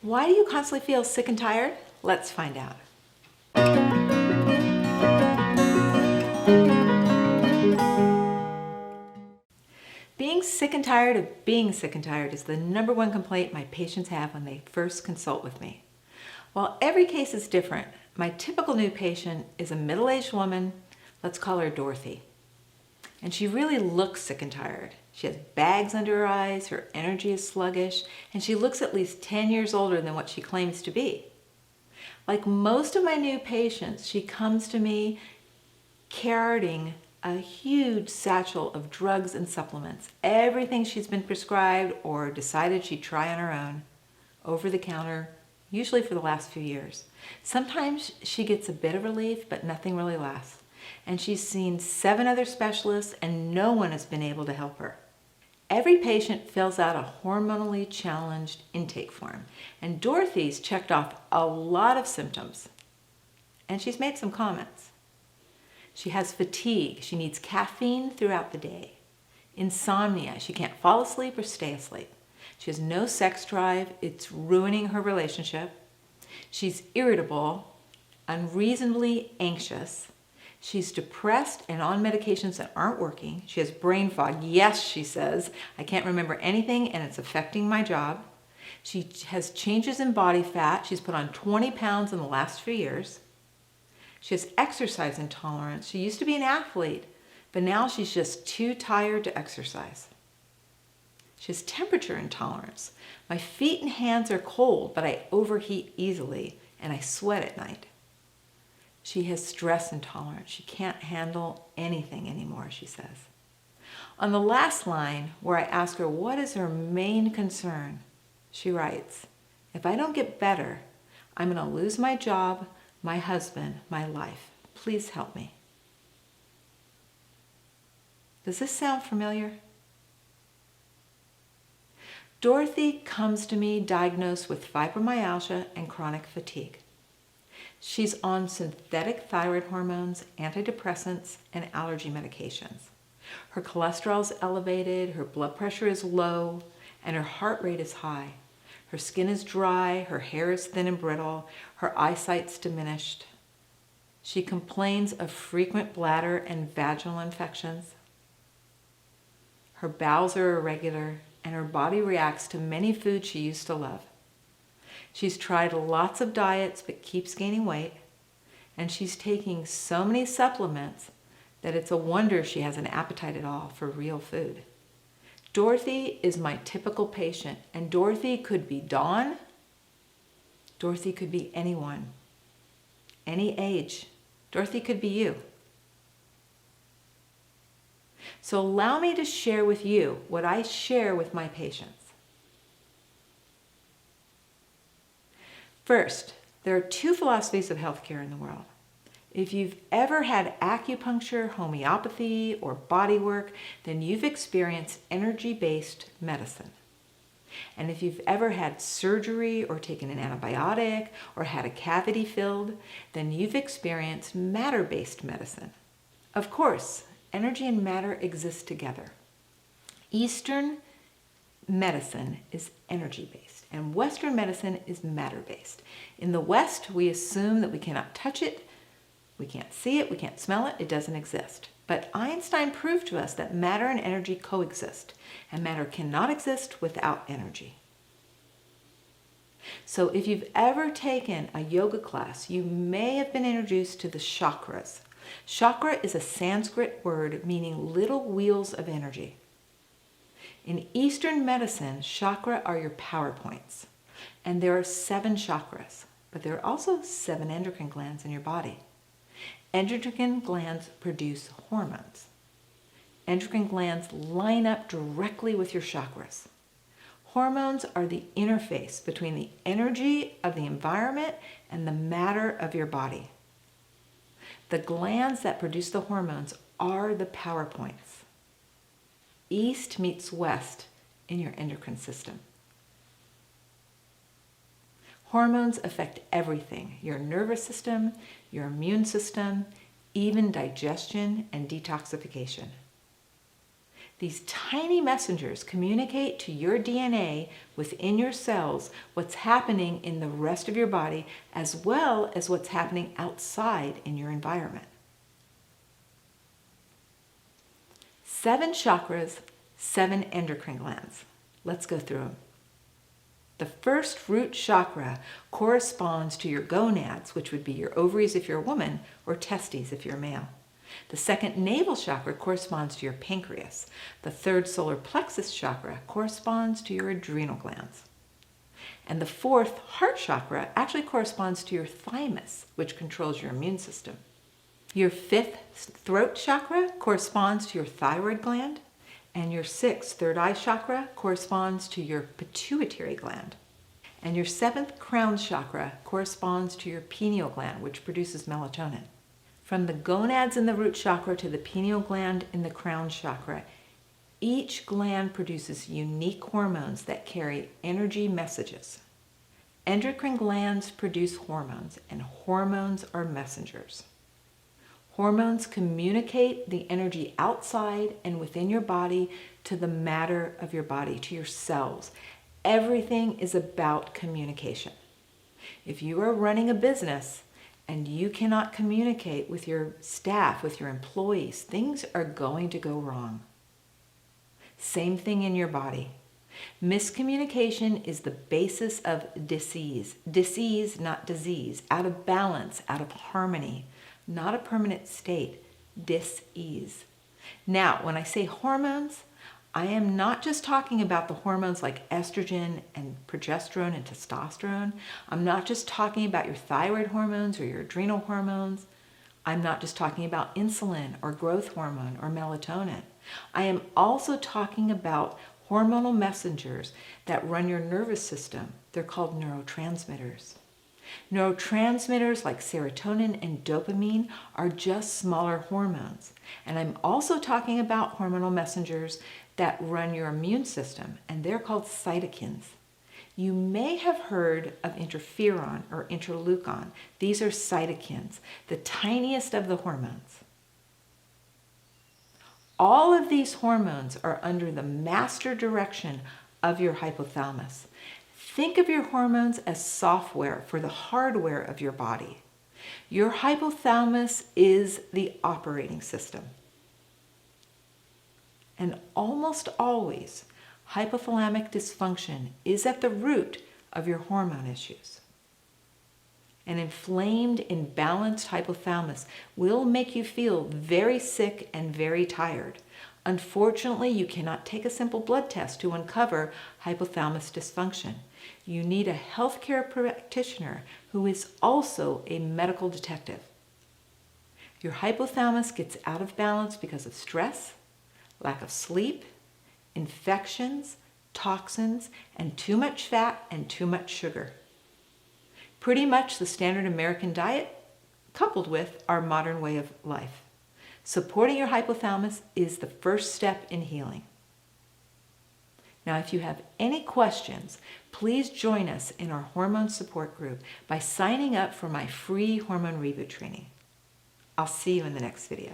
Why do you constantly feel sick and tired? Let's find out. Being sick and tired of being sick and tired is the number one complaint my patients have when they first consult with me. While every case is different, my typical new patient is a middle-aged woman, let's call her Dorothy. And she really looks sick and tired. She has bags under her eyes, her energy is sluggish, and she looks at least 10 years older than what she claims to be. Like most of my new patients, she comes to me carrying a huge satchel of drugs and supplements, everything she's been prescribed or decided she'd try on her own, over the counter, usually for the last few years. Sometimes she gets a bit of relief, but nothing really lasts. And she's seen 7 other specialists and no one has been able to help her. Every patient fills out a hormonally challenged intake form, and Dorothy's checked off a lot of symptoms. And she's made some comments. She has fatigue. She needs caffeine throughout the day. Insomnia. She can't fall asleep or stay asleep. She has no sex drive. It's ruining her relationship. She's irritable, unreasonably anxious. She's depressed and on medications that aren't working. She has brain fog. Yes, she says, I can't remember anything and it's affecting my job. She has changes in body fat. She's put on 20 pounds in the last few years. She has exercise intolerance. She used to be an athlete, but now she's just too tired to exercise. She has temperature intolerance. My feet and hands are cold, but I overheat easily and I sweat at night. She has stress intolerance. She can't handle anything anymore, she says. On the last line, where I ask her what is her main concern, she writes, if I don't get better, I'm going to lose my job, my husband, my life. Please help me. Does this sound familiar? Dorothy comes to me diagnosed with fibromyalgia and chronic fatigue. She's on synthetic thyroid hormones, antidepressants, and allergy medications. Her cholesterol is elevated, her blood pressure is low, and her heart rate is high. Her skin is dry, her hair is thin and brittle, her eyesight's diminished. She complains of frequent bladder and vaginal infections. Her bowels are irregular, and her body reacts to many foods she used to love. She's tried lots of diets but keeps gaining weight, and she's taking so many supplements that it's a wonder she has an appetite at all for real food. Dorothy is my typical patient, and Dorothy could be Dawn. Dorothy could be anyone, any age. Dorothy could be you. So allow me to share with you what I share with my patients. First, there are 2 philosophies of healthcare in the world. If you've ever had acupuncture, homeopathy, or body work, then you've experienced energy-based medicine. And if you've ever had surgery or taken an antibiotic or had a cavity filled, then you've experienced matter-based medicine. Of course, energy and matter exist together. Eastern medicine is energy-based, and Western medicine is matter-based. In the West, we assume that we cannot touch it, we can't see it, we can't smell it, it doesn't exist. But Einstein proved to us that matter and energy coexist, and matter cannot exist without energy. So if you've ever taken a yoga class, you may have been introduced to the chakras. Chakra is a Sanskrit word meaning little wheels of energy. In Eastern medicine, chakra are your power points. And there are 7 chakras, but there are also 7 endocrine glands in your body. Endocrine glands produce hormones. Endocrine glands line up directly with your chakras. Hormones are the interface between the energy of the environment and the matter of your body. The glands that produce the hormones are the power points. East meets west in your endocrine system. Hormones affect everything, your nervous system, your immune system, even digestion and detoxification. These tiny messengers communicate to your DNA within your cells what's happening in the rest of your body, as well as what's happening outside in your environment. 7 chakras, 7 endocrine glands. Let's go through them. The first root chakra corresponds to your gonads, which would be your ovaries if you're a woman, or testes if you're a male. The second navel chakra corresponds to your pancreas. The third solar plexus chakra corresponds to your adrenal glands. And the fourth heart chakra actually corresponds to your thymus, which controls your immune system. Your fifth throat chakra corresponds to your thyroid gland, and your sixth third eye chakra corresponds to your pituitary gland. And your seventh crown chakra corresponds to your pineal gland, which produces melatonin. From the gonads in the root chakra to the pineal gland in the crown chakra, each gland produces unique hormones that carry energy messages. Endocrine glands produce hormones, and hormones are messengers. Hormones communicate the energy outside and within your body to the matter of your body, to your cells. Everything is about communication. If you are running a business and you cannot communicate with your staff, with your employees, things are going to go wrong. Same thing in your body. Miscommunication is the basis of disease. Disease, not disease. Out of balance, out of harmony. Not a permanent state. Dis-ease. Now, when I say hormones, I am not just talking about the hormones like estrogen and progesterone and testosterone. I'm not just talking about your thyroid hormones or your adrenal hormones. I'm not just talking about insulin or growth hormone or melatonin. I am also talking about hormonal messengers that run your nervous system. They're called neurotransmitters. Neurotransmitters like serotonin and dopamine are just smaller hormones. And I'm also talking about hormonal messengers that run your immune system, and they're called cytokines. You may have heard of interferon or interleukin. These are cytokines, the tiniest of the hormones. All of these hormones are under the master direction of your hypothalamus. Think of your hormones as software for the hardware of your body. Your hypothalamus is the operating system. And almost always, hypothalamic dysfunction is at the root of your hormone issues. An inflamed, imbalanced hypothalamus will make you feel very sick and very tired. Unfortunately, you cannot take a simple blood test to uncover hypothalamus dysfunction. You need a healthcare practitioner who is also a medical detective. Your hypothalamus gets out of balance because of stress, lack of sleep, infections, toxins, and too much fat and too much sugar. Pretty much the standard American diet coupled with our modern way of life. Supporting your hypothalamus is the first step in healing. Now, if you have any questions, please join us in our Hormone Support Group by signing up for my free Hormone Reboot Training. I'll see you in the next video.